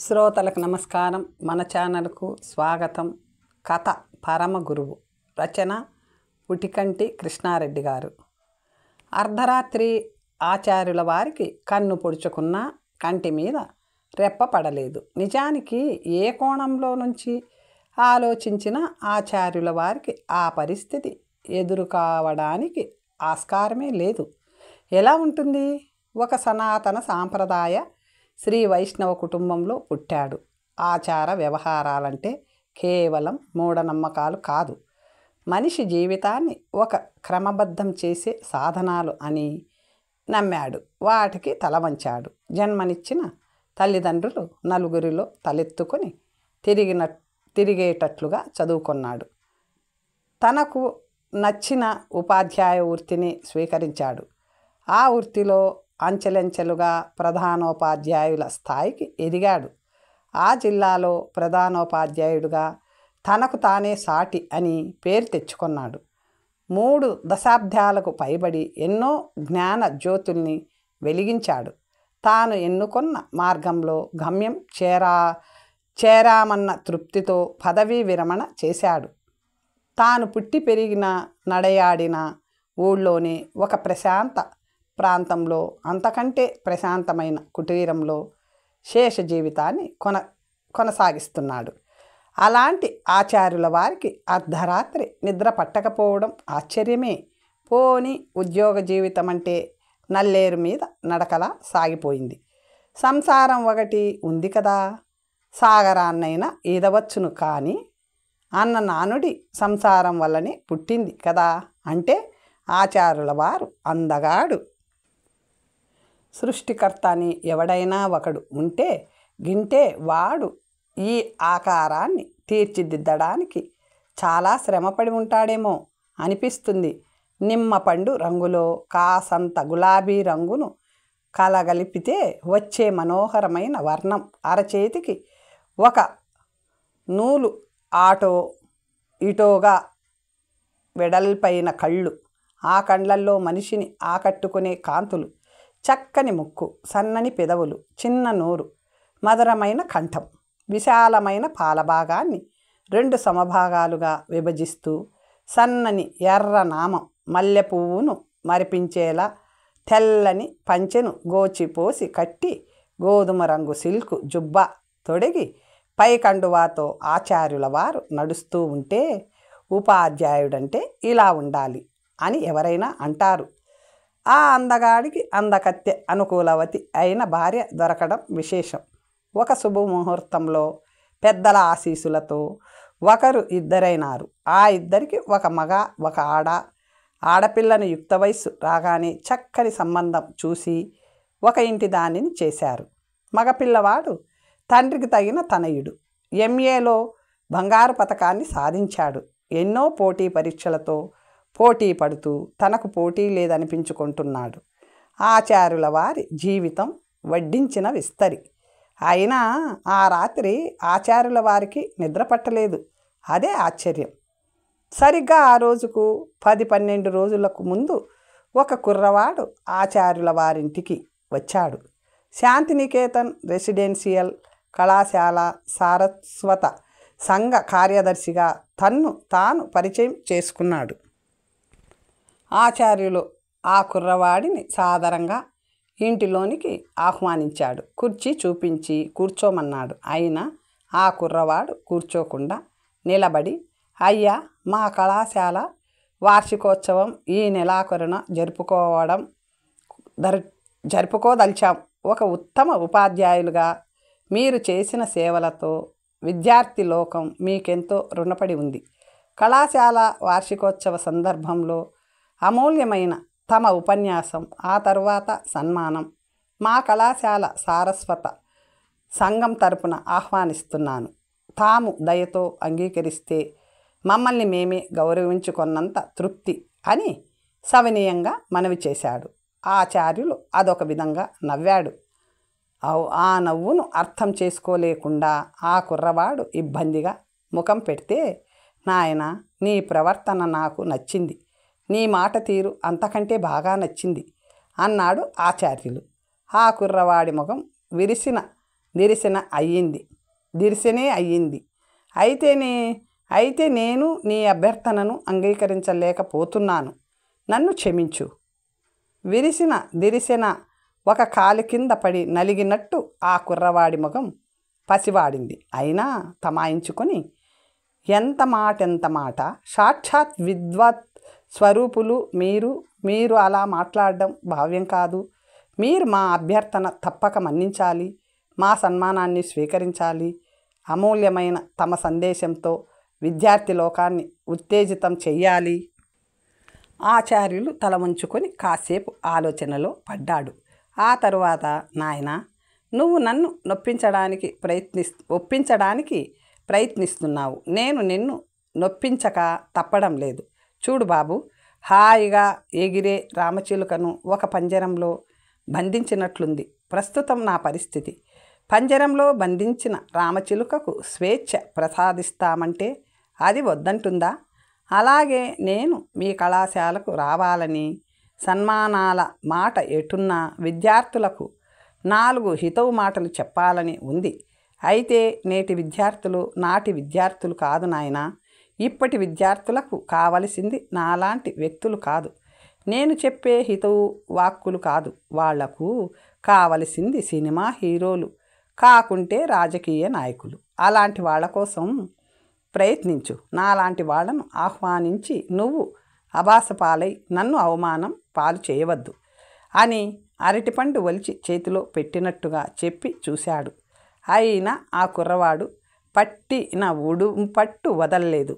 శ్రోతలకు నమస్కారం. మన ఛానల్కు స్వాగతం. కథ పరమ గురువు. రచన ఉటికంటి కృష్ణారెడ్డి గారు. అర్ధరాత్రి ఆచార్యుల వారికి కన్ను పొడుచుకున్న కంటి మీద రెప్ప పడలేదు. నిజానికి ఏ కోణంలో నుంచి ఆలోచించిన ఆచార్యుల వారికి ఆ పరిస్థితి ఎదురు కావడానికి ఆస్కారమే లేదు. ఎలా ఉంటుంది? ఒక సనాతన సాంప్రదాయ శ్రీ వైష్ణవ కుటుంబంలో పుట్టాడు. ఆచార వ్యవహారాలంటే కేవలం మూఢనమ్మకాలు కాదు, మనిషి జీవితాన్ని ఒక క్రమబద్ధం చేసే సాధనాలు అని నమ్మాడు. వాటికి తలవంచాడు. జన్మనిచ్చిన తల్లిదండ్రులు నలుగురిలో తలెత్తుకొని తిరిగేటట్లుగా చదువుకున్నాడు. తనకు నచ్చిన ఉపాధ్యాయ వృత్తిని స్వీకరించాడు. ఆ వృత్తిలో అంచెలంచెలుగా ప్రధానోపాధ్యాయుల స్థాయికి ఎదిగాడు. ఆ జిల్లాలో ప్రధానోపాధ్యాయుడిగా తనకు తానే సాటి అని పేరు తెచ్చుకున్నాడు. 3 దశాబ్దాలకు పైబడి ఎన్నో జ్ఞాన జ్యోతుల్ని వెలిగించాడు. తాను ఎన్నుకున్న మార్గంలో గమ్యం చేరామన్న తృప్తితో పదవీ విరమణ చేశాడు. తాను పుట్టి పెరిగిన నడయాడిన ఊళ్ళోని ఒక ప్రశాంత ప్రాంతంలో, అంతకంటే ప్రశాంతమైన కుటీరంలో శేష జీవితాన్ని కొనసాగిస్తున్నాడు. అలాంటి ఆచార్యుల వారికి అర్ధరాత్రి నిద్ర పట్టకపోవడం ఆశ్చర్యమే. పోని ఉద్యోగ జీవితం అంటే నల్లేరు మీద నడకలా సాగిపోయింది. సంసారం ఒకటి ఉంది కదా, సాగరాన్నైనా ఈదవచ్చును కానీ అన్న నానుడి సంసారం వల్లనే పుట్టింది కదా అంటే ఆచార్యుల వారు అందగాడు. సృష్టికర్త అని ఎవడైనా ఒకడు ఉంటే గింటే వాడు ఈ ఆకారాన్ని తీర్చిదిద్దడానికి చాలా శ్రమపడి ఉంటాడేమో అనిపిస్తుంది. నిమ్మపండు రంగులో కాసంత గులాబీ రంగును కలగలిపితే వచ్చే మనోహరమైన వర్ణం. అరచేతికి ఒక నూలు ఆటో ఇటోగా వెడల్పైన కళ్ళు, ఆ కళ్ళల్లో మనిషిని ఆకట్టుకునే కాంతులు, చక్కని ముక్కు, సన్నని పెదవులు, చిన్న నోరు, మధురమైన కంఠం, విశాలమైన పాలభాగాన్ని 2 సమభాగాలుగా విభజిస్తూ సన్నని ఎర్ర నామం, మల్లె పువ్వును మరిపించేలా తెల్లని పంచెను గోచిపోసి కట్టి గోధుమ రంగు సిల్కు జుబ్బా తొడిగి పైకండువాతో ఆచార్యుల వారు నడుస్తూ ఉంటే ఉపాధ్యాయుడంటే ఇలా ఉండాలి అని ఎవరైనా అంటారు. ఆ అందగాడికి అందకత్తె అనుకూలవతి అయిన భార్య దొరకడం విశేషం. ఒక శుభముహూర్తంలో పెద్దల ఆశీస్సులతో ఒకరు ఇద్దరైనారు. ఆ ఇద్దరికి ఒక మగ ఒక ఆడపిల్లను యుక్త వయస్సు రాగానే చక్కని సంబంధం చూసి ఒక ఇంటి దానిని చేశారు. మగపిల్లవాడు తండ్రికి తగిన తనయుడు. ఎంఏలో బంగారు పతకాన్ని సాధించాడు. ఎన్నో పోటీ పరీక్షలతో పోటీ పడుతూ తనకు పోటీ లేదనిపించుకుంటున్నాడు. ఆచార్యుల వారి జీవితం వడ్డించిన విస్తరి. అయినా ఆ రాత్రి ఆచార్యుల వారికి నిద్ర పట్టలేదు. అదే ఆశ్చర్యం. సరిగ్గా ఆ రోజుకు 10-12 రోజులకు ముందు ఒక కుర్రవాడు ఆచార్యుల వారింటికి వచ్చాడు. శాంతినికేతన్ రెసిడెన్షియల్ కళాశాల సారస్వత సంఘ కార్యదర్శిగా తన్ను తాను పరిచయం చేసుకున్నాడు. ఆచార్యులు ఆ కుర్రవాడిని సాదరంగా ఇంటిలోనికి ఆహ్వానించాడు. కుర్చీ చూపించి కూర్చోమన్నాడు. అయినా ఆ కుర్రవాడు కూర్చోకుండా నిలబడి, అయ్యా, మా కళాశాల వార్షికోత్సవం ఈ నెలాఖరున జరుపుకోదలిచాం. ఒక ఉత్తమ ఉపాధ్యాయులుగా మీరు చేసిన సేవలతో విద్యార్థి లోకం మీకెంతో రుణపడి ఉంది. కళాశాల వార్షికోత్సవ సందర్భంలో అమూల్యమైన తమ ఉపన్యాసం, ఆ తరువాత సన్మానం మా కళాశాల సారస్వత సంఘం తరపున ఆహ్వానిస్తున్నాను. తాము దయతో అంగీకరిస్తే మమ్మల్ని మేమే గౌరవించుకున్నంత తృప్తి అని సవినయంగా మనవి చేశాడు. ఆచార్యులు అదొక విధంగా నవ్వాడు. ఆ నవ్వును అర్థం చేసుకోలేకుండా ఆ కుర్రవాడు ఇబ్బందిగా ముఖం పెడితే, నాయనా, నీ ప్రవర్తన నాకు నచ్చింది, నీ మాట తీరు అంతకంటే బాగా నచ్చింది అన్నాడు ఆచార్యులు. ఆ కుర్రవాడి ముఖం విరిసిన దిరిసెనే అయ్యింది. అయితే నేను నీ అభ్యర్థనను అంగీకరించలేకపోతున్నాను. నన్ను క్షమించు. దిరిసెన ఒక కాలి కింద పడి నలిగినట్టు ఆ కుర్రవాడి ముఖం పసివాడింది. అయినా తమాయించుకొని, ఎంత మాట, సాక్షాత్ విద్వత్ స్వరూపులు మీరు అలా మాట్లాడడం భావ్యం కాదు. మీరు మా అభ్యర్థన తప్పక మన్నించాలి, మా సన్మానాన్ని స్వీకరించాలి. అమూల్యమైన తమ సందేశంతో విద్యార్థి లోకాన్ని ఉత్తేజితం చెయ్యాలి. ఆచార్యులు తల వంచుకొని కాసేపు ఆలోచనలో పడ్డాడు. ఆ తరువాత, నాయనా, నువ్వు నన్ను ఒప్పించడానికి ప్రయత్నిస్తున్నావు. నేను నిన్ను నొప్పించక తప్పడం లేదు. చూడు బాబు, హాయిగా ఎగిరే రామచిలుకను ఒక పంజరంలో బంధించినట్లుంది ప్రస్తుతం నా పరిస్థితి. పంజరంలో బంధించిన రామచిలుకకు స్వేచ్ఛ ప్రసాదిస్తామంటే అది వద్దంటుందా? అలాగే నేను మీ కళాశాలకు రావాలని, సన్మానాల మాట ఎటున్నా విద్యార్థులకు 4 హితవు మాటలు చెప్పాలని ఉంది. అయితే నేటి విద్యార్థులు నాటి విద్యార్థులు కాదు నాయనా. ఇప్పటి విద్యార్థులకు కావలసింది నాలాంటి వ్యక్తులు కాదు, నేను చెప్పే హితవు వాక్కులు కాదు. వాళ్లకు కావలసింది సినిమా హీరోలు, కాకుంటే రాజకీయ నాయకులు. అలాంటి వాళ్ళ కోసం ప్రయత్నించు. నాలాంటి వాళ్ళను ఆహ్వానించి నువ్వు అబాసపాలై నన్ను అవమానం పాలు చేయవద్దు అని అరటిపండు ఒలిచి చేతిలో పెట్టినట్టుగా చెప్పి చూశాడు. అయినా ఆ కుర్రవాడు పట్టిన పట్టు వదలలేదు.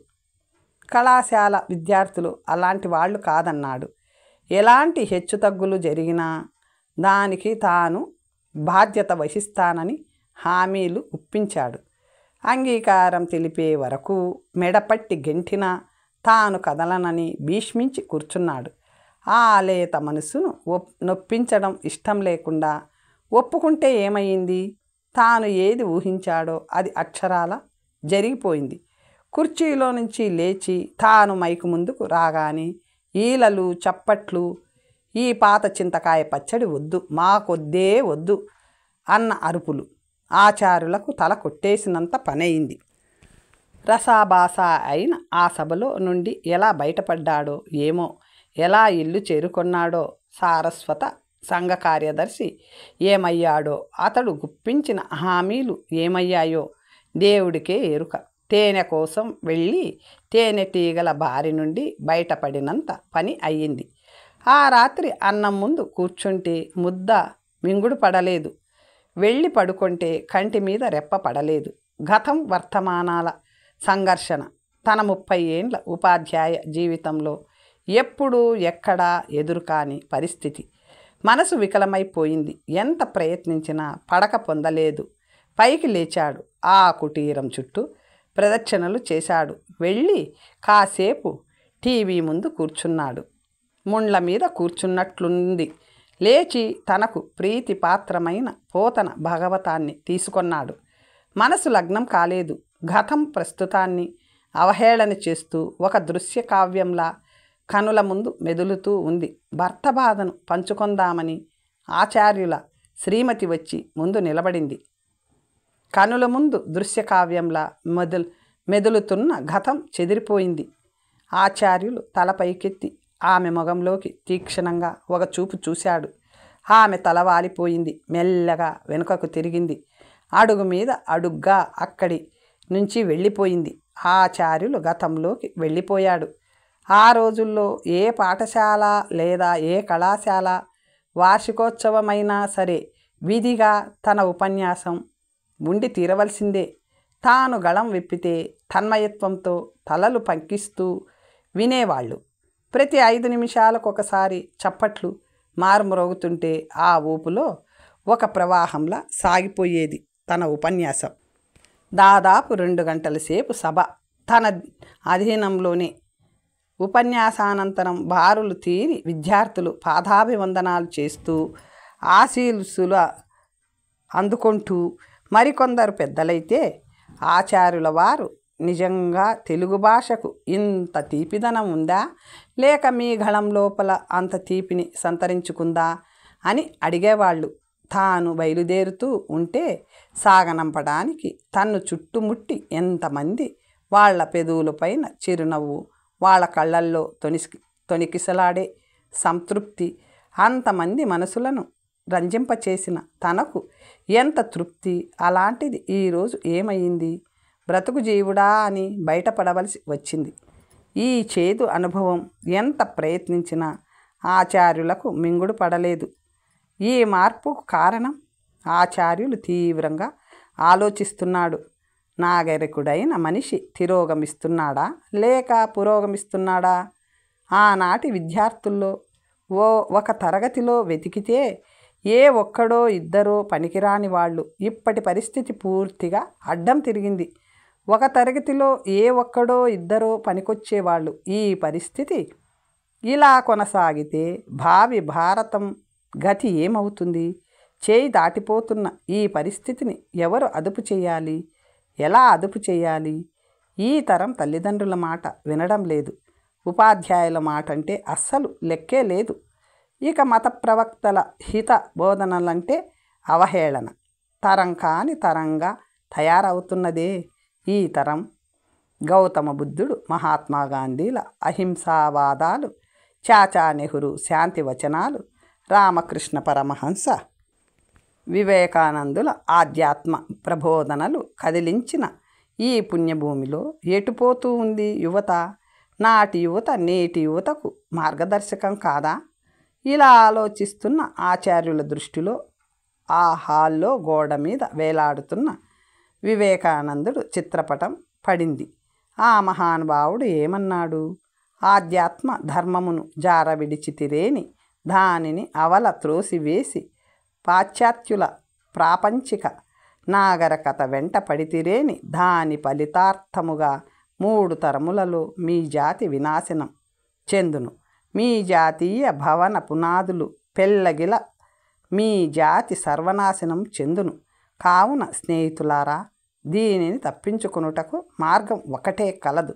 కళాశాల విద్యార్థులు అలాంటి వాళ్ళు కాదన్నాడు. ఎలాంటి హెచ్చుతగ్గులు జరిగినా దానికి తాను బాధ్యత వహిస్తానని హామీలు ఒప్పించాడు. అంగీకారం తెలిపే వరకు మెడపట్టి గెంటినా తాను కదలనని భీష్మించి కూర్చున్నాడు. ఆ లేత మనసును నొప్పించడం ఇష్టం లేకుండా ఒప్పుకుంటే ఏమయ్యింది? తాను ఏది ఊహించాడో అది అక్షరాల జరిగిపోయింది. కుర్చీలో నుంచి లేచి తాను మైకు ముందుకు రాగానే ఈలలు, చప్పట్లు, ఈ పాత చింతకాయ పచ్చడి వద్దు, మాకొద్దే వద్దు అన్న అరుపులు ఆచార్యులకు తల కొట్టేసినంత పనయింది. రసాబాసా అయిన ఆ సభలో నుండి ఎలా బయటపడ్డాడో ఏమో, ఎలా ఇల్లు చేరుకొన్నాడో, సారస్వత సంఘ కార్యదర్శి ఏమయ్యాడో, అతడు గుప్పించిన హామీలు ఏమయ్యాయో దేవుడికే ఎరుక. తేనె కోసం వెళ్ళి తేనెటీగల బారి నుండి బయటపడినంత పని అయ్యింది. ఆ రాత్రి అన్నం ముందు కూర్చుంటే ముద్ద మింగుడు పడలేదు, వెళ్ళి పడుకుంటే కంటి మీద రెప్ప పడలేదు. గతం వర్తమానాల సంఘర్షణ తన 30 ఏండ్ల ఉపాధ్యాయ జీవితంలో ఎప్పుడూ ఎక్కడా ఎదురుకాని పరిస్థితి. మనసు వికలమైపోయింది. ఎంత ప్రయత్నించినా పడక పొందలేదు. పైకి లేచాడు. ఆ కుటీరం చుట్టూ ప్రదక్షిణలు చేశాడు. వెళ్ళి కాసేపు టీవీ ముందు కూర్చున్నాడు. ముండ్ల మీద కూర్చున్నట్లుంది. లేచి తనకు ప్రీతిపాత్రమైన పోతన భాగవతాన్ని తీసుకొన్నాడు. మనసు లగ్నం కాలేదు. గతం ప్రస్తుతాన్ని అవహేళన చేస్తూ ఒక దృశ్య కావ్యంలా కనుల ముందు మెదులుతూ ఉంది. భర్త బాధను పంచుకొందామని ఆచార్యుల శ్రీమతి వచ్చి ముందు నిలబడింది. కనుల ముందు దృశ్యకావ్యంలా మెదులుతున్న గతం చెదిరిపోయింది. ఆచార్యులు తల పైకెత్తి ఆమె మొగంలోకి తీక్షణంగా ఒక చూపు చూశాడు. ఆమె తల వాలిపోయింది. మెల్లగా వెనుకకు తిరిగింది. అడుగు మీద అడుగ్గా అక్కడి నుంచి వెళ్ళిపోయింది. ఆచార్యులు గతంలోకి వెళ్ళిపోయాడు. ఆ రోజుల్లో ఏ పాఠశాల లేదా ఏ కళాశాల వార్షికోత్సవమైనా సరే విధిగా తన ఉపన్యాసం ఉండి తీరవలసిందే. తాను గళం విప్పితే తన్మయత్వంతో తలలు పంకిస్తూ వినేవాళ్ళు. ప్రతి 5 నిమిషాలకు ఒకసారి చప్పట్లు మారుమ్రోగుతుంటే ఆ ఊపులో ఒక ప్రవాహంలా సాగిపోయేది తన ఉపన్యాసం. దాదాపు 2 గంటల సేపు సభ తన అధీనంలోనే. ఉపన్యాసానంతరం బారులు తీరి విద్యార్థులు పాదాభివందనాలు చేస్తూ ఆశీస్సులు అందుకుంటూ, మరికొందరు పెద్దలైతే ఆచార్యుల వారు నిజంగా తెలుగు భాషకు ఇంత తీపిదనం ఉందా, లేక మీ గళం లోపల అంత తీపిని సంతరించుకుందా అని అడిగేవాళ్ళు. తాను బయలుదేరుతూ ఉంటే సాగనంపడానికి తన్ను చుట్టుముట్టి ఎంతమంది వాళ్ళ పెదవులపైన చిరునవ్వు, వాళ్ళ కళ్ళల్లో తొణికిసలాడే సంతృప్తి, అంతమంది మనసులను రంజింపచేసిన తనకు ఎంత తృప్తి. అలాంటిది ఈరోజు ఏమయ్యింది? బ్రతుకు జీవుడా అని బయటపడవలసి వచ్చింది. ఈ చేదు అనుభవం ఎంత ప్రయత్నించినా ఆచార్యులకు మింగుడు పడలేదు. ఈ మార్పుకు కారణం ఆచార్యులు తీవ్రంగా ఆలోచిస్తున్నాడు. నాగరికుడైన మనిషి తిరోగమిస్తున్నాడా లేక పురోగమిస్తున్నాడా? ఆనాటి విద్యార్థుల్లో ఒక తరగతిలో వెతికితే ఏ ఒక్కడో ఇద్దరో పనికిరాని వాళ్ళు. ఇప్పటి పరిస్థితి పూర్తిగా అడ్డం తిరిగింది. ఒక తరగతిలో ఏ ఒక్కడో ఇద్దరో పనికొచ్చేవాళ్ళు. ఈ పరిస్థితి ఇలా కొనసాగితే భావి భారతం గతి ఏమవుతుంది? చేయి దాటిపోతున్న ఈ పరిస్థితిని ఎవరు అదుపు చేయాలి? ఎలా అదుపు చేయాలి? ఈ తరం తల్లిదండ్రుల మాట వినడం లేదు. ఉపాధ్యాయుల మాట అంటే అస్సలు లెక్కే లేదు. ఇక మత ప్రవక్తల హిత బోధనలంటే అవహేళన. తరం కాని తరంగా తయారవుతున్నదే ఈ తరం. గౌతమ బుద్ధుడు, మహాత్మా గాంధీల అహింసావాదాలు, చాచా నెహ్రూ శాంతి వచనాలు, రామకృష్ణ పరమహంస, వివేకానందుల ఆధ్యాత్మ ప్రబోధనలు కదిలించిన ఈ పుణ్యభూమిలో ఎటుపోతూ ఉంది యువత? నాటి యువత నేటి యువతకు మార్గదర్శకం కాదా? ఇలా ఆలోచిస్తున్న ఆచార్యుల దృష్టిలో ఆ హాల్లో గోడ మీద వేలాడుతున్న వివేకానందుడు చిత్రపటం పడింది. ఆ మహానుభావుడు ఏమన్నాడు? ఆధ్యాత్మ ధర్మమును జార విడిచితిరేని, దానిని అవల త్రోసివేసి పాశ్చాత్యుల ప్రాపంచిక నాగరికత వెంట పడితిరేని, దాని ఫలితార్థముగా 3 తరములలో మీ జాతి వినాశనం చెందును. మీ జాతీయ భవన పునాదులు పెళ్ళగిల మీ జాతి సర్వనాశనం చెందును. కావున స్నేహితులారా, దీనిని తప్పించుకొనుటకు మార్గం ఒకటే కలదు.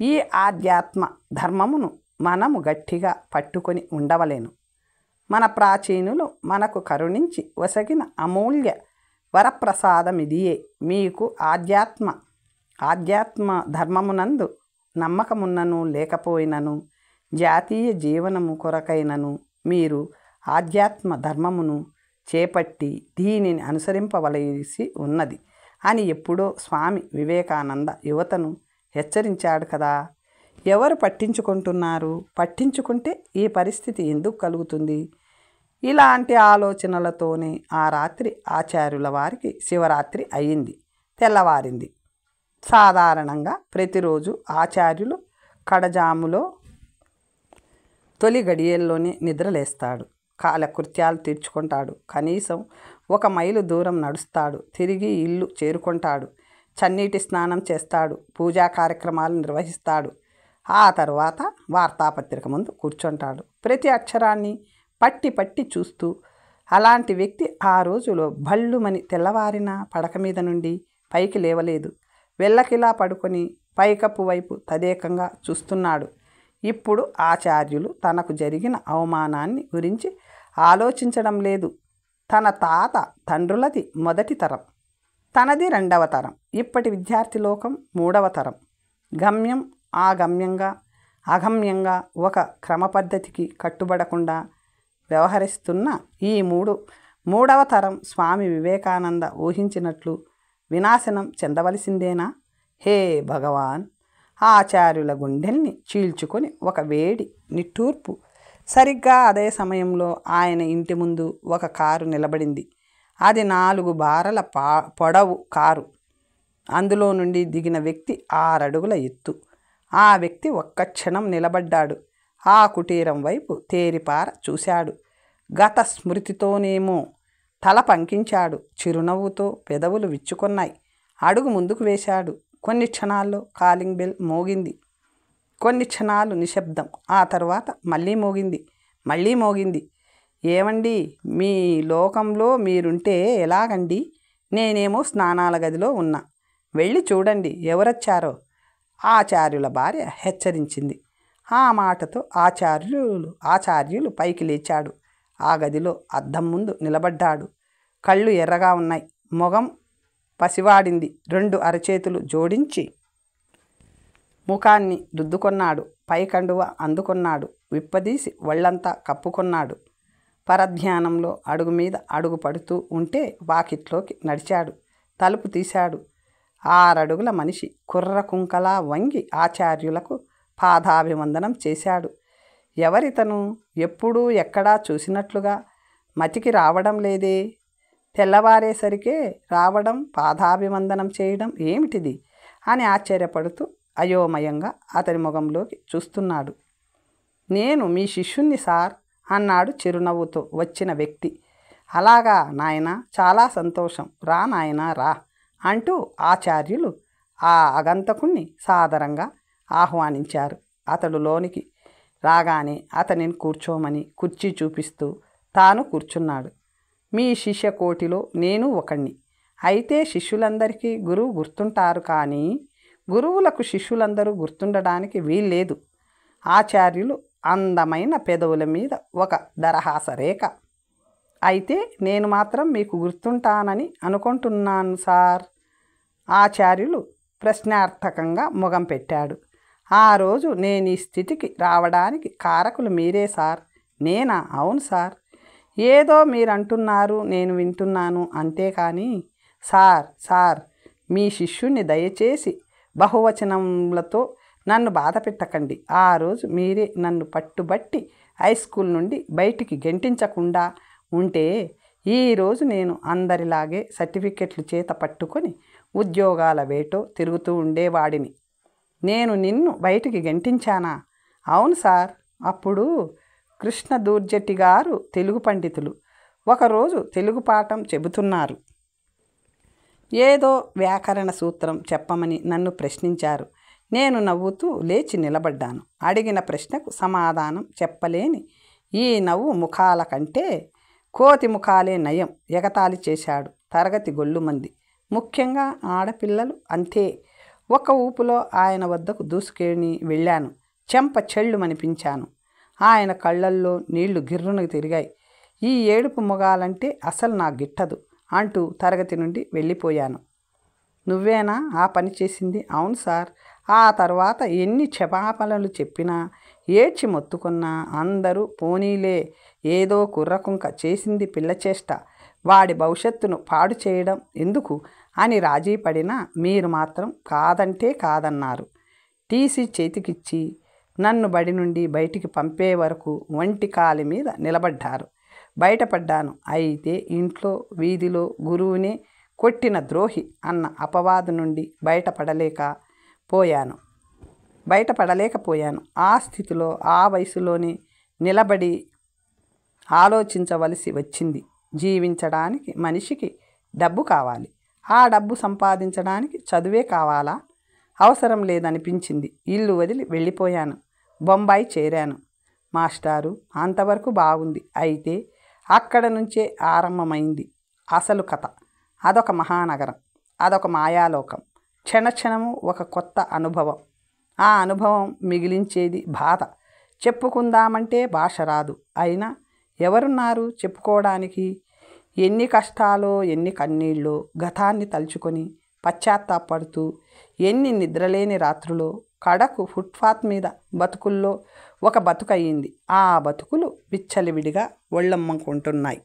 ఈ ఆధ్యాత్మ ధర్మమును మనము గట్టిగా పట్టుకొని ఉండవలేను. మన ప్రాచీనులు మనకు కరుణించి వసగిన అమూల్య వరప్రసాదమిదియే. మీకు ఆధ్యాత్మ ధర్మమునందు నమ్మకమున్నను లేకపోయినను, జాతీయ జీవనము కొరకైనను మీరు ఆధ్యాత్మ ధర్మమును చేపట్టి దీనిని అనుసరింపవలసి ఉన్నది అని ఎప్పుడో స్వామి వివేకానంద యువతను హెచ్చరించాడు కదా. ఎవరు పట్టించుకుంటున్నారు? పట్టించుకుంటే ఈ పరిస్థితి ఎందుకు కలుగుతుంది? ఇలాంటి ఆలోచనలతోనే ఆ రాత్రి ఆచార్యుల వారికి శివరాత్రి అయ్యింది, తెల్లవారింది. సాధారణంగా ప్రతిరోజు ఆచార్యులు కడజాములో తొలి గడియల్లోనే నిద్రలేస్తాడు. కాలకృత్యాలు తీర్చుకుంటాడు. కనీసం 1 మైలు దూరం నడుస్తాడు. తిరిగి ఇల్లు చేరుకుంటాడు. చన్నీటి స్నానం చేస్తాడు. పూజా కార్యక్రమాలు నిర్వహిస్తాడు. ఆ తర్వాత వార్తాపత్రిక ముందు కూర్చుంటాడు. ప్రతి అక్షరాన్ని పట్టి చూస్తూ. అలాంటి వ్యక్తి ఆ రోజులో భళ్ళుమని తెల్లవారిన పడక మీద నుండి పైకి లేవలేదు. వెళ్ళకిలా పడుకొని పైకప్పు వైపు తదేకంగా చూస్తున్నాడు. ఇప్పుడు ఆచార్యులు తనకు జరిగిన అవమానాన్ని గురించి ఆలోచించడం లేదు. తన తాత తండ్రులది మొదటి తరం, తనది 2వ తరం. ఇప్పటి విద్యార్థి లోకం 3వ తరం. గమ్యం అగమ్యంగా ఒక క్రమపద్ధతికి కట్టుబడకుండా వ్యవహరిస్తున్న ఈ 3వ తరం స్వామి వివేకానంద ఊహించినట్లు వినాశనం చెందవలసిందేనా? హే భగవాన్! ఆచార్యుల గుండెల్ని చీల్చుకొని ఒక వేడి నిట్టూర్పు. సరిగ్గా అదే సమయంలో ఆయన ఇంటి ముందు ఒక కారు నిలబడింది. అది 4 బారల పొడవు కారు. అందులో నుండి దిగిన వ్యక్తి 6 అడుగుల ఎత్తు. ఆ వ్యక్తి ఒక్క క్షణం నిలబడ్డాడు. ఆ కుటీరం వైపు తేరిపార చూశాడు. గత స్మృతితోనేమో తల పంకించాడు. చిరునవ్వుతో పెదవులు విచ్చుకున్నాయి. అడుగు ముందుకు వేశాడు. కొన్ని క్షణాల్లో కాలింగ్ బెల్ మోగింది. కొన్ని క్షణాలు నిశ్శబ్దం. ఆ తర్వాత మళ్ళీ మోగింది. ఏమండి, మీ లోకంలో మీరుంటే ఎలాగండి? నేనేమో స్నానాల గదిలో ఉన్నా. వెళ్ళి చూడండి ఎవరొచ్చారో ఆచార్యుల భార్య హెచ్చరించింది. ఆ మాటతో ఆచార్యులు పైకి లేచాడు. ఆ గదిలో అద్దం ముందు నిలబడ్డాడు. కళ్ళు ఎర్రగా ఉన్నాయి. మొగం పసివాడింది. 2 అరచేతులు జోడించి ముఖాన్ని రుద్దుకొన్నాడు. పైకండువ అందుకొన్నాడు. విప్పదీసి ఒళ్ళంతా కప్పుకొన్నాడు. పరధ్యానంలో అడుగు మీద అడుగు పడుతూ ఉంటే వాకిట్లోకి నడిచాడు. తలుపు తీశాడు. 6 అడుగుల మనిషి కుర్ర కుంకలా వంగి ఆచార్యులకు పాదాభివందనం చేశాడు. ఎవరితను? ఎప్పుడూ ఎక్కడా చూసినట్లుగా మతికి రావడం లేదే. తెల్లవారేసరికే రావడం, పాదాభివందనం చేయడం ఏమిటిది అని ఆశ్చర్యపడుతూ అయోమయంగా అతని ముఖంలోకి చూస్తున్నాడు. నేను మీ శిష్యుణ్ణి సార్ అన్నాడు చిరునవ్వుతో వచ్చిన వ్యక్తి. అలాగా నాయనా, చాలా సంతోషం. రా నాయనా రా అంటూ ఆచార్యులు ఆ ఆగంతకుణ్ణి సాదరంగా ఆహ్వానించారు. అతడు లోనికి రాగానే అతనిని కూర్చోమని కుర్చీ చూపిస్తూ తాను కూర్చున్నాడు. మీ శిష్య కోటిలో నేను ఒకణ్ణి. అయితే శిష్యులందరికీ గురువు గుర్తుంటారు, కానీ గురువులకు శిష్యులందరూ గుర్తుండడానికి వీల్లేదు. ఆచార్యులు అందమైన పెదవుల మీద ఒక దరహాస రేఖ. అయితే నేను మాత్రం మీకు గుర్తుంటానని అనుకుంటున్నాను సార్. ఆచార్యులు ప్రశ్నార్థకంగా మొగం పెట్టాడు. ఆ రోజు నేను ఈ స్థితికి రావడానికి కారకులు మీరే సార్. నేనా? అవును సార్. ఏదో మీరు అంటున్నారు, నేను వింటున్నాను అంతేకాని సార్ మీ శిష్యుణ్ణి దయచేసి బహువచనములతో నన్ను బాధ పెట్టకండి. ఆ రోజు మీరే నన్ను పట్టుబట్టి హై స్కూల్ నుండి బయటికి గెంటించకుండా ఉంటే ఈరోజు నేను అందరిలాగే సర్టిఫికెట్లు చేత పట్టుకొని ఉద్యోగాల వేటో తిరుగుతూ ఉండేవాడిని. నేను నిన్ను బయటికి గెంటించానా? అవును సార్. అప్పుడు కృష్ణ దూర్జటి గారు తెలుగు పండితులు ఒకరోజు తెలుగు పాఠం చెబుతున్నారు. ఏదో వ్యాకరణ సూత్రం చెప్పమని నన్ను ప్రశ్నించారు. నేను నవ్వుతూ లేచి నిలబడ్డాను. అడిగిన ప్రశ్నకు సమాధానం చెప్పలేని ఈ నవ్వు ముఖాల కంటే కోతి ముఖాలే నయం. ఎగతాళి చేశాడు. తరగతి గొల్లుమంది. ముఖ్యంగా ఆడపిల్లలు అంతే. ఒక ఊపులో ఆయన వద్దకు దూసుకేని వెళ్ళాను. చెంప చెళ్ళుమనిపించాను. ఆయన కళ్ళల్లో నీళ్లు గిర్రునకు తిరిగాయి. ఈ ఏడుపు మొగాలంటే అసలు నాకు గిట్టదు అంటూ తరగతి నుండి వెళ్ళిపోయాను. నువ్వేనా ఆ పని చేసింది? అవును సార్. ఆ తర్వాత ఎన్ని క్షమాపణలు చెప్పినా, ఏడ్చి మొత్తుకున్నా అందరూ పోనీలే, ఏదో కుర్రకుంక చేసింది పిల్లచేష్ట, వాడి భవిష్యత్తును పాడు చేయడం ఎందుకు అని రాజీ పడినా మీరు మాత్రం కాదంటే కాదన్నారు. టీసీ చేతికిచ్చి నన్ను బడి నుండి బయటికి పంపే వరకు ఒంటి కాలి మీద నిలబడ్డారు. బయటపడ్డాను. అయితే ఇంట్లో వీధిలో గురువునే కొట్టిన ద్రోహి అన్న అపవాదు నుండి బయటపడలేకపోయాను. ఆ స్థితిలో ఆ వయసులోనే నిలబడి ఆలోచించవలసి వచ్చింది. జీవించడానికి మనిషికి డబ్బు కావాలి. ఆ డబ్బు సంపాదించడానికి చదువే కావాలా? అవసరం లేదనిపించింది. ఇల్లు వదిలి వెళ్ళిపోయాను. బొంబాయి చేరాను. మాస్టారు, అంతవరకు బాగుంది. అయితే అక్కడ నుంచే ఆరంభమైంది అసలు కథ. అదొక మహానగరం, అదొక మాయాలోకం. క్షణక్షణము ఒక కొత్త అనుభవం. ఆ అనుభవం మిగిలించేది బాధ. చెప్పుకుందామంటే భాష రాదు. అయినా ఎవరున్నారు చెప్పుకోవడానికి? ఎన్ని కష్టాలో, ఎన్ని కన్నీళ్ళో గతాన్ని తలుచుకొని పశ్చాత్తాపడుతూ, ఎన్ని నిద్రలేని రాత్రులో. కడకు ఫుట్పాత్ మీద బతుకుల్లో ఒక బతుకయ్యింది. ఆ బతుకులు విచ్చలివిడిగా ఒళ్ళమ్మకుంటున్నాయి,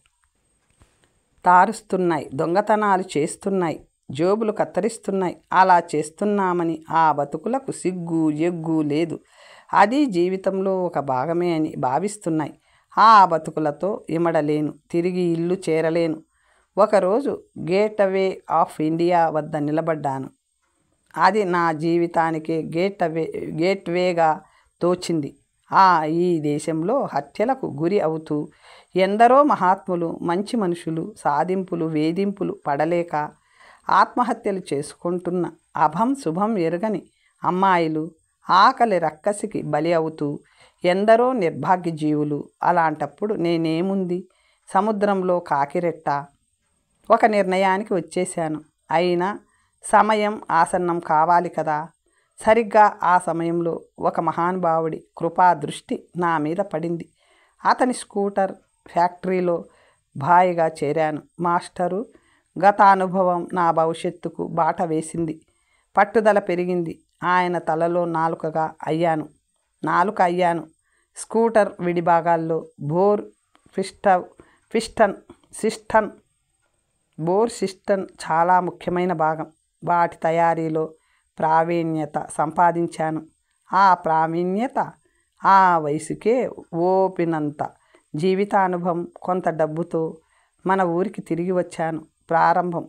తారుస్తున్నాయి, దొంగతనాలు చేస్తున్నాయి, జోబులు కత్తరిస్తున్నాయి. అలా చేస్తున్నామని ఆ బతుకులకు సిగ్గు ఎగ్గు లేదు. అది జీవితంలో ఒక భాగమే అని భావిస్తున్నాయి. ఆ బతుకులతో ఇమడలేను, తిరిగి ఇల్లు చేరలేను. ఒకరోజు గేట్వే ఆఫ్ ఇండియా వద్ద నిలబడ్డాను. అది నా జీవితానికే గేట్వేగా తోచింది. ఈ దేశంలో హత్యలకు గురి అవుతూ ఎందరో మహాత్ములు, మంచి మనుషులు సాధింపులు వేధింపులు పడలేక ఆత్మహత్యలు చేసుకుంటున్న అభం శుభం ఎరుగని అమ్మాయిలు, ఆకలి రక్కసికి బలి అవుతూ ఎందరో నిర్భాగ్య జీవులు. అలాంటప్పుడు నేనేముంది, సముద్రంలో కాకిరెట్ట. ఒక నిర్ణయానికి వచ్చేశాను. అయినా సమయం ఆసన్నం కావాలి కదా. సరిగ్గా ఆ సమయంలో ఒక మహానుభావుడి కృపా దృష్టి నా మీద పడింది. అతని స్కూటర్ ఫ్యాక్టరీలో బాయిగా చేరాను. మాస్టరు గత అనుభవం నా భవిష్యత్తుకు బాట వేసింది. పట్టుదల పెరిగింది. ఆయన తలలో నాలుక అయ్యాను. స్కూటర్ విడిభాగాల్లో బోర్ సిస్టన్ చాలా ముఖ్యమైన భాగం. వాటి తయారీలో ప్రావీణ్యత సంపాదించాను. ఆ ప్రావీణ్యత ఆ వయసుకే ఓపినంత జీవితానుభవం, కొంత డబ్బుతో మన ఊరికి తిరిగి వచ్చాను. ప్రారంభం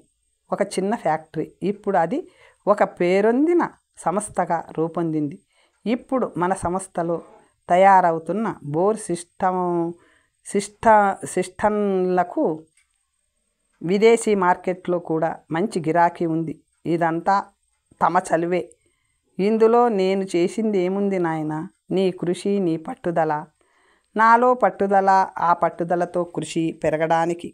ఒక చిన్న ఫ్యాక్టరీ. ఇప్పుడు అది ఒక పేరొందిన సంస్థగా రూపొందింది. ఇప్పుడు మన సంస్థలో తయారవుతున్న బోర్ సిస్టంలకు విదేశీ మార్కెట్లో కూడా మంచి గిరాకీ ఉంది. ఇదంతా తమ చలువే. ఇందులో నేను చేసింది ఏముంది నాయనా? నీ కృషి, నీ పట్టుదల. నాలో పట్టుదల, ఆ పట్టుదలతో కృషి పెరగడానికి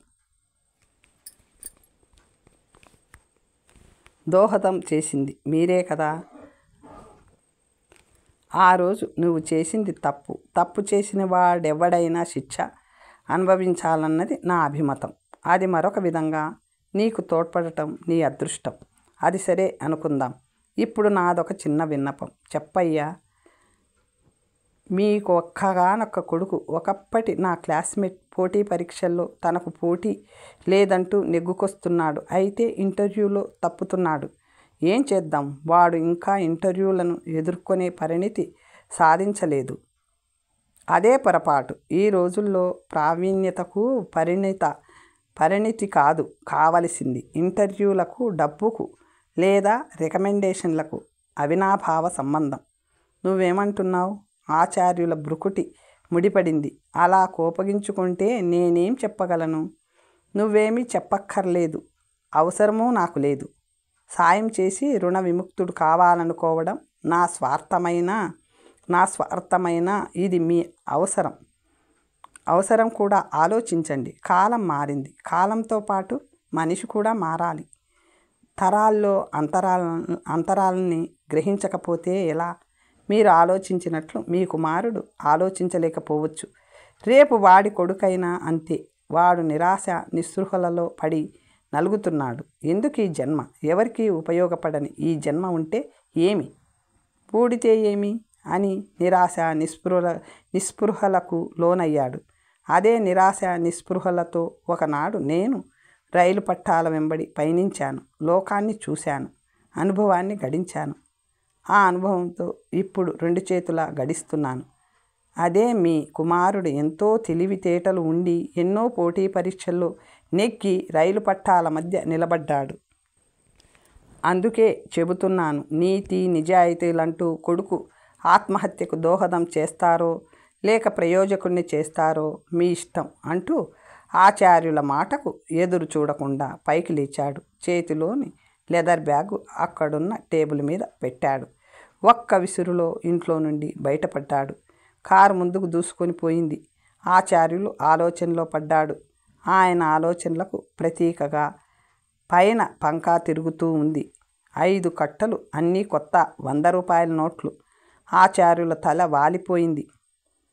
దోహదం చేసింది మీరే కదా. ఆ రోజు నువ్వు చేసింది తప్పు చేసిన వాడెవడైనా శిక్ష అనుభవించాలన్నది నా అభిమతం. అది మరొక విధంగా నీకు తోడ్పడటం నీ అదృష్టం. అది సరే అనుకుందాం. ఇప్పుడు నాదొక చిన్న విన్నపం. చెప్పయ్యా. మీకు ఒక్కగానొక్క కొడుకు, ఒకప్పటి నా క్లాస్మేట్ పోటీ పరీక్షల్లో తనకు పోటీ లేదంటూ నెగ్గుకొస్తున్నాడు. అయితే ఇంటర్వ్యూలో తప్పుతున్నాడు. ఏం చేద్దాం? వాడు ఇంకా ఇంటర్వ్యూలను ఎదుర్కొనే పరిణితి సాధించలేదు. అదే పొరపాటు. ఈ రోజుల్లో ప్రావీణ్యతకు పరిణితి కాదు కావలసింది, ఇంటర్వ్యూలకు, డబ్బుకు లేదా రికమెండేషన్లకు అవినాభావ సంబంధం. నువ్వేమంటున్నావు? ఆచార్యుల భృకుటి ముడిపడింది. అలా కోపగించుకుంటే నేనేం చెప్పగలను? నువ్వేమీ చెప్పక్కర్లేదు. అవసరమూ నాకు లేదు. సాయం చేసి రుణ విముక్తుడు కావాలనుకోవడం నా స్వార్థమైన ఇది మీ అవసరం కూడా ఆలోచించండి. కాలం మారింది. కాలంతో పాటు మనిషి కూడా మారాలి. తరాల్లో అంతరాలని గ్రహించకపోతే ఎలా? మీరు ఆలోచించినట్లు మీ కుమారుడు ఆలోచించలేకపోవచ్చు. రేపు వాడి కొడుకైనా అంతే. వాడు నిరాశ నిస్పృహలలో పడి నలుగుతున్నాడు. ఎందుకు ఈ జన్మ? ఎవరికి ఉపయోగపడని ఈ జన్మ ఉంటే ఏమి, ఊడితే ఏమి అని నిరాశ నిస్పృహలకు లోనయ్యాడు. అదే నిరాశ నిస్పృహలతో ఒకనాడు నేను రైలు పట్టాల వెంబడి పయనించాను. లోకాన్ని చూశాను, అనుభవాన్ని గడించాను. ఆ అనుభవంతో ఇప్పుడు 2 చేతులా గడిస్తున్నాను. అదే మీ కుమారుడు ఎంతో తెలివితేటలు ఉండి ఎన్నో పోటీ పరీక్షల్లో నెగ్గి రైలు పట్టాల మధ్య నిలబడ్డాడు. అందుకే చెబుతున్నాను, నీతి నిజాయితీలంటూ కొడుకు ఆత్మహత్యకు దోహదం చేస్తారో లేక ప్రయోజకుణ్ణి చేస్తారో మీ ఇష్టం అంటూ ఆచార్యుల మాటకు ఎదురు చూడకుండా పైకి లేచాడు. చేతిలోని లెదర్ బ్యాగు అక్కడున్న టేబుల్ మీద పెట్టాడు. ఒక్క విసురులో ఇంట్లో నుండి బయటపడ్డాడు. కారు ముందుకు దూసుకొని పోయింది. ఆచార్యులు ఆలోచనలో పడ్డాడు. ఆయన ఆలోచనలకు ప్రతీకగా పైన పంకా తిరుగుతూ ఉంది. 5 కట్టలు, అన్నీ కొత్త 100 రూపాయల నోట్లు. ఆచార్యుల తల వాలిపోయింది.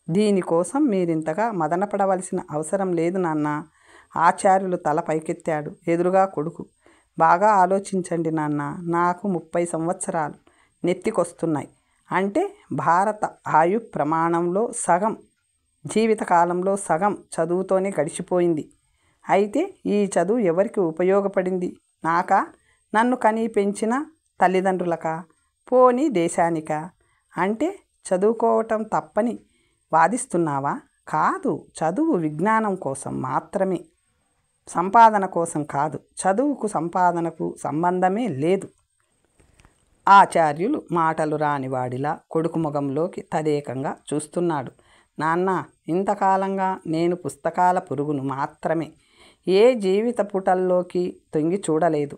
దీనికోసం మీరింతగా మదనపడవలసిన అవసరం లేదు నాన్న. ఆచార్యులు తల పైకెత్తాడు. ఎదురుగా కొడుకు. బాగా ఆలోచించండి నాన్న. నాకు 30 సంవత్సరాలు నెత్తికొస్తున్నాయి. అంటే భారత ఆయు ప్రమాణంలో సగం, జీవితకాలంలో సగం చదువుతోనే గడిచిపోయింది. అయితే ఈ చదువు ఎవరికి ఉపయోగపడింది? నాకా? నన్ను కని పెంచిన తల్లిదండ్రులకా? పోనీ దేశానికా? అంటే చదువుకోవటం తప్పని వాదిస్తున్నావా? కాదు, చదువు విజ్ఞానం కోసం మాత్రమే, సంపాదన కోసం కాదు. చదువుకు సంపాదనకు సంబంధమే లేదు. ఆచార్యులు మాటలు రానివాడిలా కొడుకు ముఖంలోకి తదేకంగా చూస్తున్నాడు. నాన్న, ఇంతకాలంగా నేను పుస్తకాల పురుగును మాత్రమే, ఏ జీవిత పుటల్లోకి తొంగి చూడలేదు.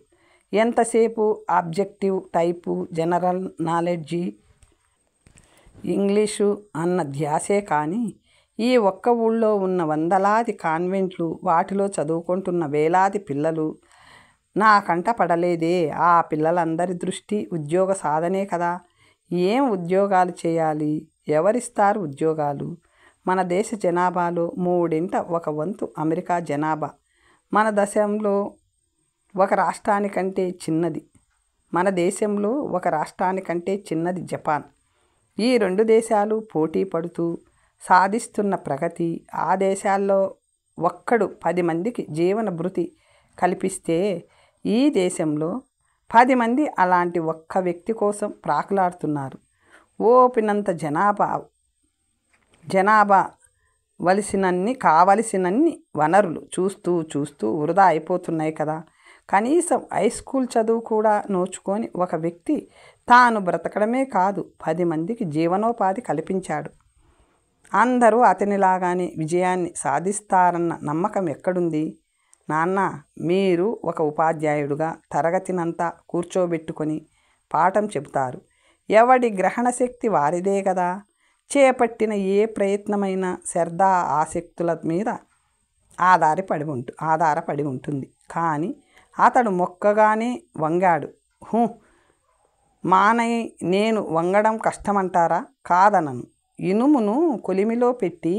ఎంతసేపు objective type, general knowledge, English అన్న ధ్యాసే కానీ ఈ ఒక్క ఊళ్ళో ఉన్న వందలాది కాన్వెంట్లు, వాటిలో చదువుకుంటున్న వేలాది పిల్లలు నా కంట పడలేదే. ఆ పిల్లలందరి దృష్టి ఉద్యోగ సాధనే కదా. ఏం ఉద్యోగాలు చేయాలి? ఎవరిస్తారు ఉద్యోగాలు? మన దేశ జనాభాలో 1/3 అమెరికా జనాభా. మన దేశంలో ఒక రాష్ట్రానికంటే చిన్నది మన దేశంలో ఒక రాష్ట్రానికంటే చిన్నది జపాన్. ఈ 2 దేశాలు పోటీ పడుతూ సాధిస్తున్న ప్రగతి, ఆ దేశాల్లో ఒక్కడు 10 మందికి జీవన భృతి కల్పిస్తే ఈ దేశంలో 10 మంది అలాంటి ఒక్క వ్యక్తి కోసం ప్రాకులాడుతున్నారు. ఓపినంత జనాభా కావలసినన్ని వనరులు చూస్తూ వృధా అయిపోతున్నాయి కదా. కనీసం హై స్కూల్ చదువు కూడా నోచుకొని ఒక వ్యక్తి తాను బ్రతకడమే కాదు 10 మందికి జీవనోపాధి కల్పించాడు. అందరూ అతనిలాగానే విజయాన్ని సాధిస్తారన్న నమ్మకం ఎక్కడుంది? నాన్న, మీరు ఒక ఉపాధ్యాయుడుగా తరగతినంతా కూర్చోబెట్టుకొని పాఠం చెబుతారు. ఎవడి గ్రహణ శక్తి వారిదే కదా. చేపట్టిన ఏ ప్రయత్నమైనా శ్రద్ధ ఆసక్తుల మీద ఆధారపడి ఉంటుంది. కానీ అతడు మొక్కగానే వంగాడు. మానయ్య, నేను వంగడం కష్టమంటారా? కాదనను. ఇనుమును కొలిమిలో పెట్టి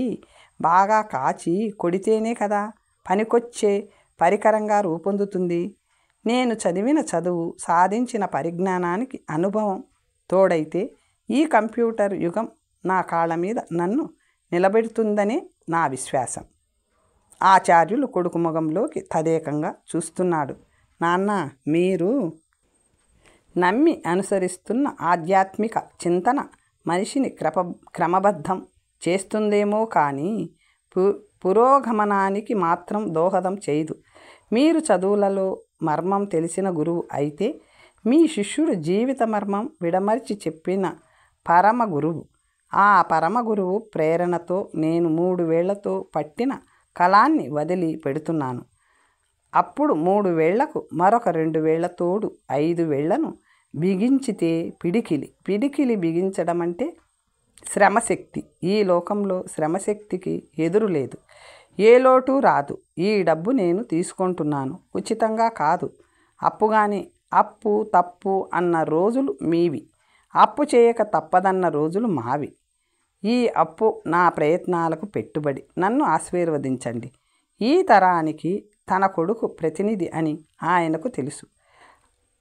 బాగా కాచి కొడితేనే కదా పనికొచ్చే పరికరంగా రూపొందుతుంది. నేను చదివిన చదువు, సాధించిన పరిజ్ఞానానికి అనుభవం తోడైతే ఈ కంప్యూటర్ యుగం నా కాళ్ళ మీద నన్ను నిలబెడుతుందనే నా విశ్వాసం. ఆచార్యులు కొడుకు ముఖంలోకి తదేకంగా చూస్తున్నాడు. నాన్న, మీరు నమ్మి అనుసరిస్తున్న ఆధ్యాత్మిక చింతన మనిషిని క్రమబద్ధం చేస్తుందేమో కానీ పురోగమనానికి మాత్రం దోహదం చేయదు. మీరు చదువులలో మర్మం తెలిసిన గురువు అయితే మీ శిష్యుడు జీవిత మర్మం విడమర్చి చెప్పిన పరమ గురువు. ఆ పరమ గురువు ప్రేరణతో నేను 3 వేళ్లతో పట్టిన కళాన్ని వదిలి పెడుతున్నాను. అప్పుడు 3 వేళ్లకు మరొక 2 వేళ్ల తోడు 5 వేళ్లను బిగించితే పిడికిలి బిగించడం అంటే శ్రమశక్తి. ఈ లోకంలో శ్రమశక్తికి ఎదురు లేదు. ఏ లోటు రాదు. ఈ డబ్బు నేను తీసుకుంటున్నాను ఉచితంగా కాదు, అప్పుగానే. అప్పు తప్పు అన్న రోజులు మీవి, అప్పు చేయక తప్పదన్న రోజులు మావి. ఈ అప్పు నా ప్రయత్నాలకు పెట్టుబడి. నన్ను ఆశీర్వదించండి. ఈ తరానికి తన కొడుకు ప్రతినిధి అని ఆయనకు తెలుసు.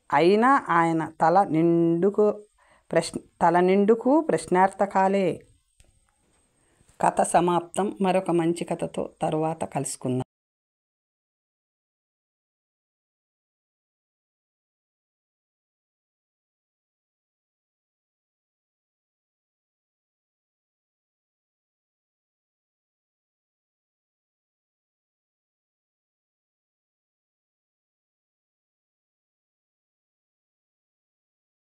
అయినా ఆయన తల నిండుకు ప్రశ్నార్థకాలే. కథ సమాప్తం. మరొక మంచి కథతో తరువాత కలుసుకుందాం.